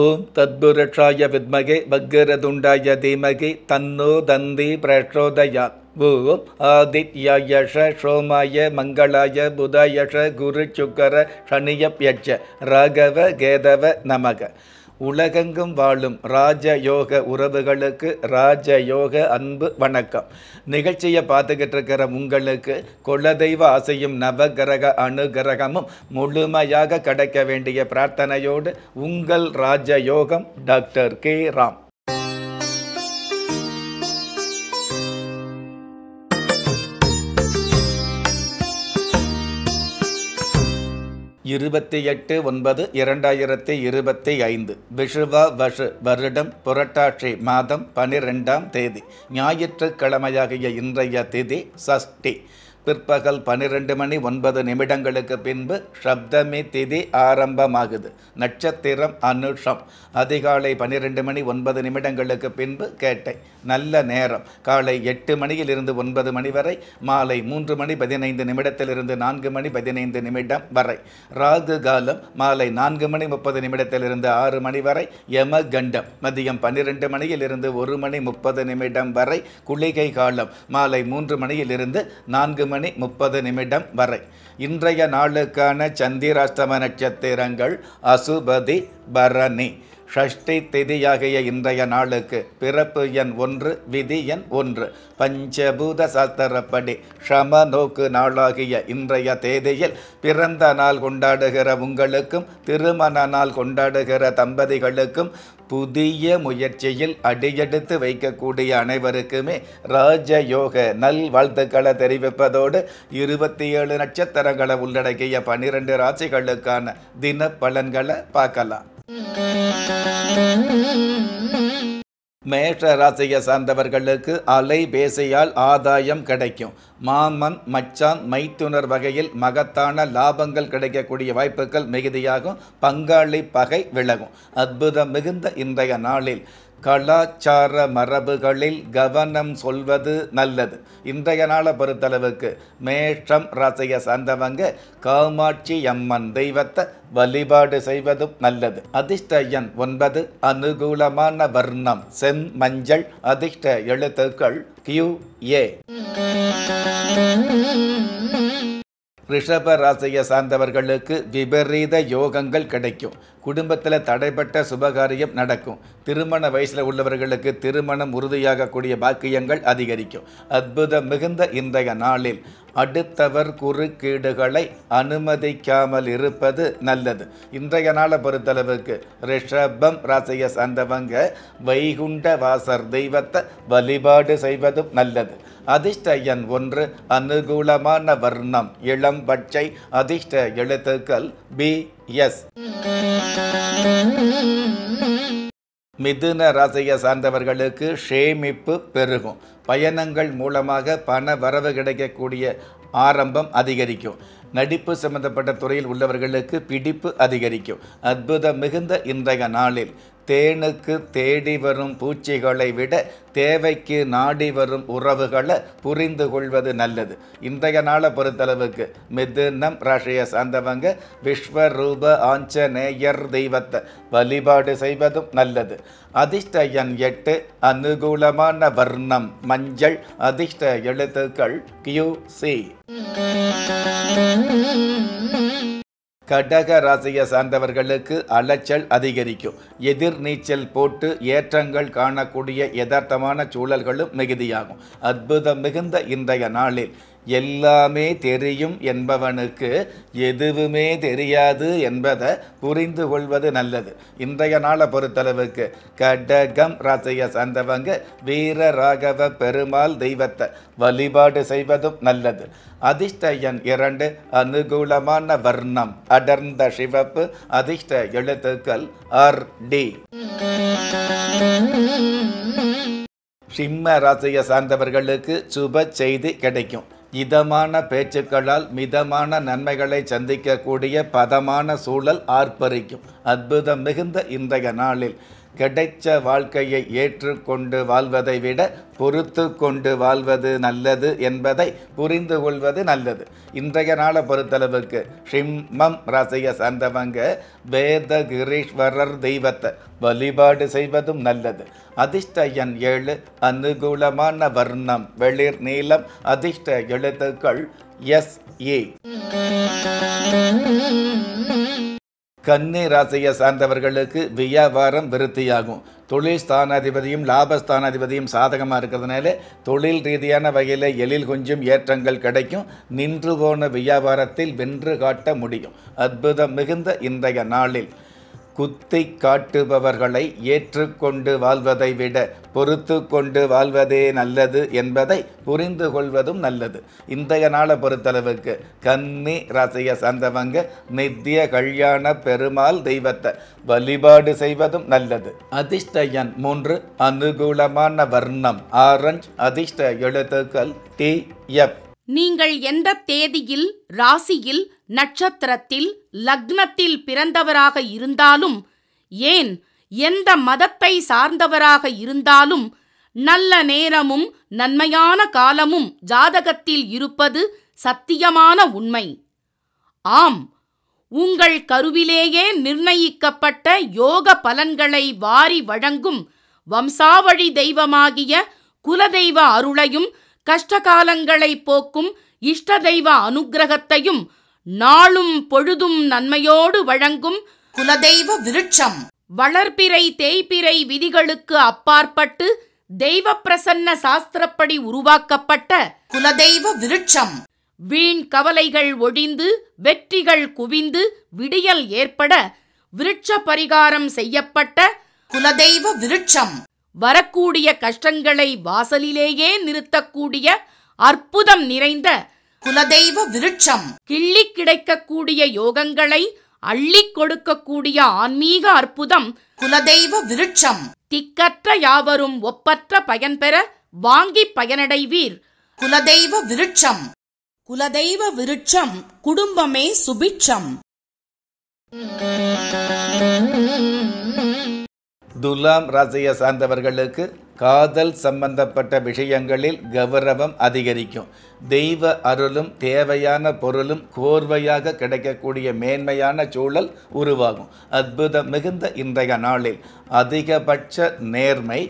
ஓம் தத்புருஷாய வித்மகே வக்ரதுண்டாய தீமகி தன்னோ தந்தி பிரச்சோதயாத். ஓம் ஆதித்யாயஷ சோமாய மங்களாய புதாயஷ குரு சுக்கர சனியப்யட்ச ராகவ கேதவ நமக. உலகெங்கும் வாழும் ராஜயோக உறவுகளுக்கு ராஜயோக அன்பு வணக்கம். நிகழ்ச்சியை பார்த்துக்கிட்டு இருக்கிற உங்களுக்கு குலதெய்வ ஆசையும் நவகிரக அனுகிரகமும் முழுமையாக கிடைக்க வேண்டிய பிரார்த்தனையோடு உங்கள் ராஜயோகம் டாக்டர் கே ராம். இருபத்தி 8/9/2025 விஷுவா வஷு வருடம் புரட்டாட்சி மாதம் 12ஆம் தேதி ஞாயிற்றுக்கிழமையாகிய இன்றைய திதி சஷ்டி. பிற்பகல் 12:09 பின்பு சப்தமி திதி ஆரம்பமாகுது. நட்சத்திரம் அனுஷம். அதிகாலை 12:09 பின்பு கேட்டை. நல்ல நேரம் காலை 8 மணியிலிருந்து 9 மணி வரை, மாலை 3:15 4:15 வரை. ராகு காலம் மாலை 4:30 6 மணி வரை. யம கண்டம் மதியம் 12 மணியிலிருந்து 1:30 வரை. குளிகை காலம் மாலை 3 மணியிலிருந்து 4:30 வரை. இன்றைய நாளுக்கான சந்திராஷ்டம நட்சத்திரங்கள் அசுபதி, பரணி. ஷஷ்டி திதியாகிய இன்றைய நாளுக்கு பிறப்பு எண் 1, விதி எண் 1. பஞ்சபூத சாஸ்திரப்படி ஷம நோக்கு நாளாகிய இன்றைய தேதியில் பிறந்த நாள் கொண்டாடுகிற உங்களுக்கும் திருமண நாள் கொண்டாடுகிற தம்பதிகளுக்கும் புதிய முயற்சியில் அடியெடுத்து வைக்கக்கூடிய அனைவருக்குமே ராஜயோக நல் வாழ்த்துக்களை தெரிவிப்பதோடு 27 நட்சத்திரங்களை உள்ளடக்கிய 12 ராசிகளுக்கான தின பலன்களை பார்க்கலாம். மேஷ ராசியை சார்ந்தவர்களுக்கு அலைபேசியால் ஆதாயம் கிடைக்கும். மாமன் மச்சான் மைத்துனர் வகையில் மகத்தான லாபங்கள் கிடைக்கக்கூடிய வாய்ப்புகள் மிகுதியாகும். பங்காளி பகை விலகும். அற்புதம் மிகுந்த இன்றைய நாளில் கலாச்சார மரபுகளில் கவனம் சொல்வது நல்லது. இன்றைய நாளை பொறுத்தளவுக்கு மேஷம் ராசியை சார்ந்தவங்க காமாட்சி அம்மன் தெய்வத்தை வழிபாடு செய்வதும் நல்லது. அதிர்ஷ்ட எண் 9. அனுகூலமான வர்ணம் செம் மஞ்சள். அதிர்ஷ்ட எழுத்துக்கள் QA. ரிஷப ராசியை சார்ந்தவர்களுக்கு விபரீத யோகங்கள் கிடைக்கும். குடும்பத்தில் தடைப்பட்ட சுபகாரியம் நடக்கும். திருமண வயசில் உள்ளவர்களுக்கு திருமணம் உறுதியாகக்கூடிய பாக்கியங்கள் அதிகரிக்கும். அற்புதம் மிகுந்த இன்றைய நாளில் அடுத்தவர் குறுக்கீடுகளை அனுமதிக்காமல் இருப்பது நல்லது. இன்றைய நாளை பொறுத்தளவுக்கு ரிஷபம் ராசியை சார்ந்தவங்க வைகுண்ட வாசர் தெய்வத்தை வழிபாடு செய்வதும் நல்லது. அதிர்ஷ்ட எண் 1. அனுகூலமான வர்ணம் இளம் பச்சை. அதிர்ஷ்ட எழுத்துக்கள் BS. மிதுன ராசியை சார்ந்தவர்களுக்கு சேமிப்பு பெருகும். பயணங்கள் மூலமாக பண வரவு கிடைக்கக்கூடிய ஆரம்பம் அதிகரிக்கும். நடிப்பு சம்பந்தப்பட்ட துறையில் உள்ளவர்களுக்கு பிடிப்பு அதிகரிக்கும். அற்புதம் மிகுந்த இன்றைய நாளில் தேனுக்கு தேடி வரும் பூச்சிகளை விட தேவைக்கு நாடி வரும் உறவுகளை புரிந்து கொள்வது நல்லது. இன்றைய நாளை பொறுத்தளவுக்கு மிதுனம் ராசியை சார்ந்தவங்க விஸ்வரூப ஆஞ்சநேயர் தெய்வத்தை வழிபாடு செய்வதும் நல்லது. அதிர்ஷ்ட எண் 8. அனுகூலமான வர்ணம் மஞ்சள். அதிர்ஷ்ட எழுத்துக்கள் QC. கடக ராசியை சார்ந்தவர்களுக்கு அலைச்சல் அதிகரிக்கும். எதிர்நீச்சல் போட்டு ஏற்றங்கள் காணக்கூடிய யதார்த்தமான சூழல்களும் மிகுதியாகும். அற்புதம் மிகுந்த இன்றைய நாளில் எல்லாமே தெரியும் என்பவனுக்கு எதுவுமே தெரியாது என்பதை புரிந்து கொள்வது நல்லது. இன்றைய நாளை பொறுத்தளவுக்கு கடகம் ராசியை சார்ந்தவங்க வீர ராகவ பெருமாள் தெய்வத்தை வழிபாடு செய்வதும் நல்லது. அதிர்ஷ்ட எண் 2. அனுகூலமான வர்ணம் அடர்ந்த சிவப்பு. அதிர்ஷ்ட எழுத்துக்கள் RD. சிம்ம ராசியை சார்ந்தவர்களுக்கு சுப செய்தி கிடைக்கும். இதமான பேச்சுக்களால் மிதமான நன்மைகளை சந்திக்கக்கூடிய பதமான சூழல் ஆர்ப்பரிக்கும். அற்புதம் மிகுந்த இன்றைய நாளில் கிடைச்ச வாழ்க்கையை ஏற்றுக்கொண்டு வாழ்வதை விட பொறுத்து கொண்டு வாழ்வது நல்லது என்பதை புரிந்து கொள்வது நல்லது. இன்றைய நாளை பொறுத்தளவுக்கு சிம்மம் ராசியை சார்ந்தவங்க வேதகிரீஸ்வரர் தெய்வத்தை வழிபாடு செய்வதும் நல்லது. அதிர்ஷ்ட எண் 7, அனுகூலமான வர்ணம் வெளிர் நீலம், அதிர்ஷ்ட எழுத்துக்கள் SE. கன்னி ராசியை சார்ந்தவர்களுக்கு வியாபாரம் விருத்தியாகும். தொழில் ஸ்தானாதிபதியும் லாபஸ்தானாதிபதியும் சாதகமாக இருக்கிறதுனால தொழில் ரீதியான வகையில் எழில் கொஞ்சம் ஏற்றங்கள் கிடைக்கும். நின்று போன வியாபாரத்தில் வென்று காட்ட முடியும். அற்புதம் மிகுந்த இன்றைய நாளில் குத்தி காட்டுபவர்களை ஏற்றுக்கொண்டு வாழ்வதை விட பொறுத்து கொண்டு வாழ்வதே நல்லது என்பதை புரிந்து கொள்வதும் நல்லது. இன்றைய நாளை பொறுத்தளவுக்கு கன்னி ராசியை சார்ந்தவங்க நித்திய கல்யாண பெருமாள் தெய்வத்தை வழிபாடு செய்வதும் நல்லது. அதிர்ஷ்ட எண் 3, அனுகூலமான வர்ணம் ஆரஞ்சு, அதிர்ஷ்ட எழுத்துக்கள் TF. நீங்கள் எந்த தேதியில், ராசியில், நட்சத்திரத்தில், லக்னத்தில் பிறந்தவராக இருந்தாலும், ஏன் எந்த மதத்தை சார்ந்தவராக இருந்தாலும், நல்ல நேரமும் நன்மையான காலமும் ஜாதகத்தில் இருப்பது சத்தியமான உண்மை. ஆம், உங்கள் கருவிலேயே நிர்ணயிக்கப்பட்ட யோக பலன்களை வாரி வழங்கும் வம்சாவழி தெய்வமாகிய குலதெய்வ அருளையும் கஷ்டகாலங்களை போக்கும் இஷ்ட தெய்வ அனுக்கிரகத்தையும் நாளும் பொழுதும் நன்மையோடு வழங்கும் குலதெய்வ விருட்சம் வளர்பிறை தேய்பிறை விதிகளுக்கு அப்பாற்பட்டு தெய்வ பிரசன்ன சாஸ்திரப்படி உருவாக்கப்பட்ட குலதெய்வ விருட்சம். வீண் கவலைகள் ஒழிந்து வெற்றிகள் குவிந்து விடியல் ஏற்பட விருட்ச பரிகாரம் செய்யப்பட்ட குலதெய்வ விருட்சம். வரக்கூடிய கஷ்டங்களை வாசலிலேயே நிறுத்தக்கூடிய அற்புதம் நிறைந்த குலதெய்வ விருட்சம். கிள்ளி கிடைக்கக்கூடிய யோகங்களை அள்ளி கொடுக்கக்கூடிய ஆன்மீக அற்புதம் குலதெய்வ விருட்சம். திக்கற்ற யாவரும் ஒப்பற்ற பயன்பெற வாங்கி பயனடைவீர். குலதெய்வ விருட்சம். குலதெய்வ விருட்சம் குடும்பமே சுபிட்சம். துலாம் ராசியை சார்ந்தவர்களுக்கு காதல் சம்பந்தப்பட்ட விஷயங்களில் கௌரவம் அதிகரிக்கும். தெய்வ அருளும் தேவையான பொருளும் கோர்வையாக கிடைக்கக்கூடிய மேன்மையான சூழல் உருவாகும். அற்புதம் மிகுந்த இன்றைய நாளில் அதிகபட்ச நேர்மை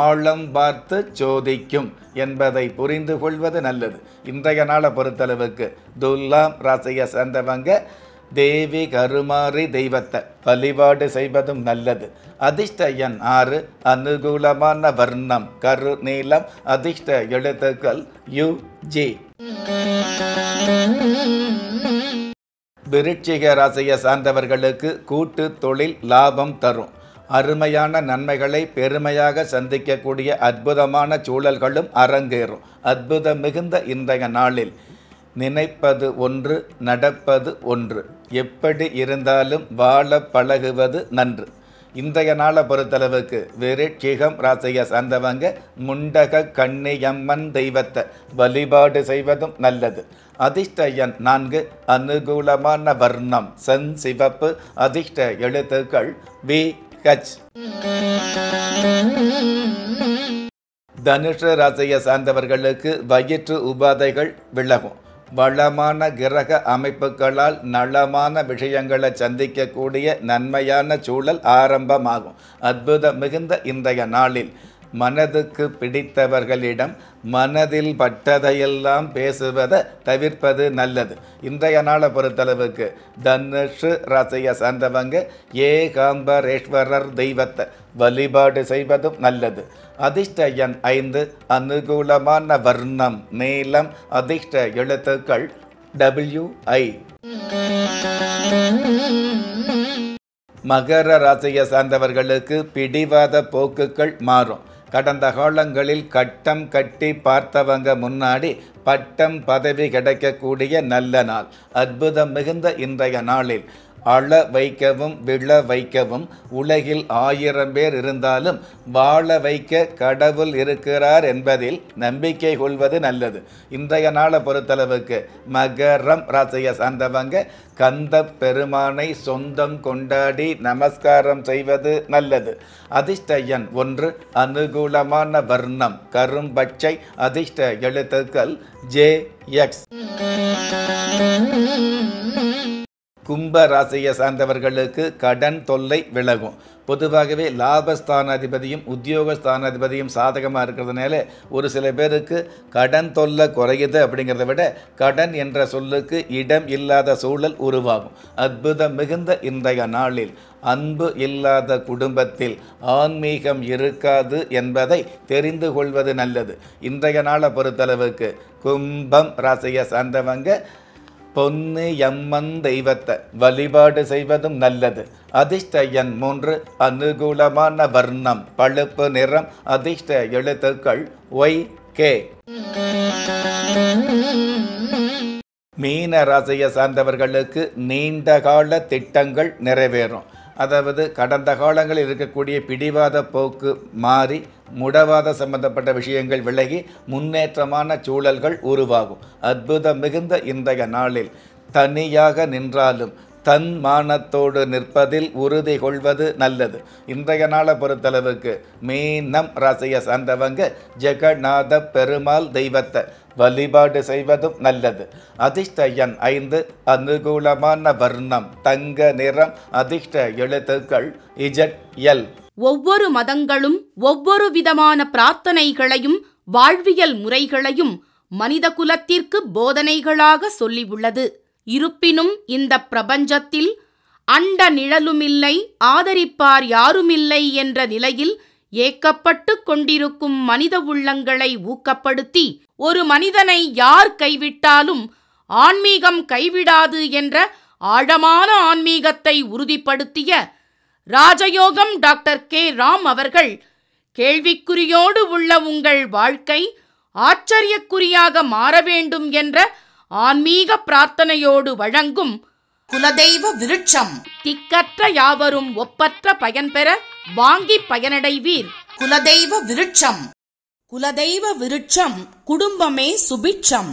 ஆழம் பார்த்து சோதிக்கும் என்பதை புரிந்து கொள்வது நல்லது. இன்றைய நாளை பொறுத்தளவுக்கு துலாம் ராசியை சேர்ந்தவங்க தேவி கருமாரி தெய்வத்தை வழிபாடு செய்வதும் நல்லது. அதிர்ஷ்ட எண் 6, அனுகூலமான வர்ணம் கரு நீலம், அதிர்ஷ்ட எழுத்துக்கள் UG. விருச்சிக ராசியை சார்ந்தவர்களுக்கு கூட்டு தொழில் லாபம் தரும். அருமையான நன்மைகளை பெருமையாக சந்திக்கக்கூடிய அற்புதமான சூழல்களும் அரங்கேறும். அற்புதம் மிகுந்த இன்றைய நாளில் நினைப்பது ஒன்று, நடப்பது ஒன்று. எப்படி இருந்தாலும் வாழ பழகுவது நன்று. இன்றைய நாளை பொறுத்தளவுக்கு விருச்சிகம் ராசியை சார்ந்தவங்க முண்டக கன்னியம்மன் தெய்வத்தை வழிபாடு செய்வதும் நல்லது. அதிர்ஷ்ட எண் 4, அனுகூலமான வர்ணம் சென் சிவப்பு, அதிர்ஷ்ட எழுத்துக்கள் VH. தனுஷ ராசியை சார்ந்தவர்களுக்கு வயிற்று உபாதைகள் விலகும். வளமான கிரக அமைப்புகளால் நலமான விஷயங்களை சந்திக்கக்கூடிய நன்மையான சூழல் ஆரம்பமாகும். அற்புதம் மிகுந்த இன்றைய நாளில் மனதுக்கு பிடித்தவர்களிடம் மனதில் பட்டதையெல்லாம் பேசுவதை தவிர்ப்பது நல்லது. இன்றைய நாளை பொறுத்தளவுக்கு தனுஷு ராசியை சார்ந்தவங்க ஏகாம்பரேஸ்வரர் தெய்வத்தை வழிபாடு செய்வதும் நல்லது. அதிர்ஷ்ட எண் 5, அனுகூலமான வர்ணம் நீலம், அதிர்ஷ்ட எழுத்துக்கள் WI. மகர ராசியை சார்ந்தவர்களுக்கு பிடிவாத போக்குகள் மாறும். கடந்த காலங்களில் கட்டம் கட்டி பார்த்தவங்க முன்னாடி பட்டம் பதவி கிடைக்கக்கூடிய நல்ல நாள். அற்புதம் மிகுந்த இன்றைய நாளில் அழ வைக்கவும் விழ வைக்கவும் உலகில் 1000 பேர் இருந்தாலும் வாழ வைக்க கடவுள் இருக்கிறார் என்பதில் நம்பிக்கை கொள்வது நல்லது. இன்றைய நாளை பொறுத்தளவுக்கு மகரம் ராசியை சார்ந்தவங்க கந்த பெருமானை சொந்தம் கொண்டாடி நமஸ்காரம் செய்வது நல்லது. அதிர்ஷ்ட எண் 1, அனுகூலமான வர்ணம் கரும்பச்சை, அதிர்ஷ்ட எழுத்துக்கள் JX. கும்ப ராசியை சார்ந்தவர்களுக்கு கடன் தொல்லை விலகும். பொதுவாகவே லாபஸ்தானாதிபதியும் உத்தியோகஸ்தானாதிபதியும் சாதகமாக இருக்கிறதுனால ஒரு சில பேருக்கு கடன் தொல்லை குறையுது அப்படிங்கிறத விட கடன் என்ற சொல்லுக்கு இடம் இல்லாத சூழல் உருவாகும். அற்புதம் மிகுந்த இன்றைய நாளில் அன்பு இல்லாத குடும்பத்தில் ஆன்மீகம் இருக்காது என்பதை தெரிந்து கொள்வது நல்லது. இன்றைய நாளை பொறுத்தளவுக்கு கும்பம் ராசியை சார்ந்தவங்க பொன்னு எம்மன் தெய்வத்தை வழிபாடு செய்வதும் நல்லது. அதிர்ஷ்ட எண் 3, அனுகூலமான வர்ணம் பழுப்பு நிறம், அதிர்ஷ்ட எழுத்துக்கள் YK. மீன ராசியை சார்ந்தவர்களுக்கு நீண்ட கால திட்டங்கள் நிறைவேறும். அதாவது கடந்த காலங்களில் இருக்கக்கூடிய பிடிவாத போக்கு மாறி முடவாத சம்பந்தப்பட்ட விஷயங்கள் விலகி முன்னேற்றமான சூழல்கள் உருவாகும். அற்புதம் மிகுந்த இன்றைய நாளில் தனியாக நின்றாலும் தன் மானத்தோடு நிற்பதில் உறுதி கொள்வது நல்லது. இன்றைய நாளை பொறுத்தளவுக்கு மீனம் ராசியை சார்ந்தவங்க ஜெகநாத பெருமாள் தெய்வத்தை வழிபாடு செய்வதும் நல்லது. அதிர்ஷ்ட எண் 5, அனுகூலமான வர்ணம் தங்க நிறம், அதிர்ஷ்ட எழுத்துக்கள் ZL. ஒவ்வொரு மதங்களும் ஒவ்வொரு விதமான பிரார்த்தனைகளையும் வாழ்வியல் முறைகளையும் மனித குலத்திற்கு போதனைகளாக சொல்லியுள்ளது. இருப்பினும் இந்த பிரபஞ்சத்தில் அண்ட நிழலுமில்லை, ஆதரிப்பார் யாருமில்லை என்ற நிலையில் ஏக்கப்பட்டு கொண்டிருக்கும் மனித உள்ளங்களை ஊக்கப்படுத்தி ஒரு மனிதனை யார் கைவிட்டாலும் ஆன்மீகம் கைவிடாது என்ற ஆழமான ஆன்மீகத்தை உறுதிப்படுத்திய ராஜயோகம் டாக்டர் K. ராம் அவர்கள் கேள்விக்குறியோடு உள்ள உங்கள் வாழ்க்கை ஆச்சரியக்குறியாக மாற வேண்டும் என்ற ஆன்மீக பிரார்த்தனையோடு வழங்கும் குலதெய்வ விருட்சம். திக்கற்ற யாவரும் ஒப்பற்ற பயன்பெற வாங்கி பயனடைவீர். குலதெய்வ விருட்சம். குலதெய்வ விருட்சம் குடும்பமே சுபிட்சம்.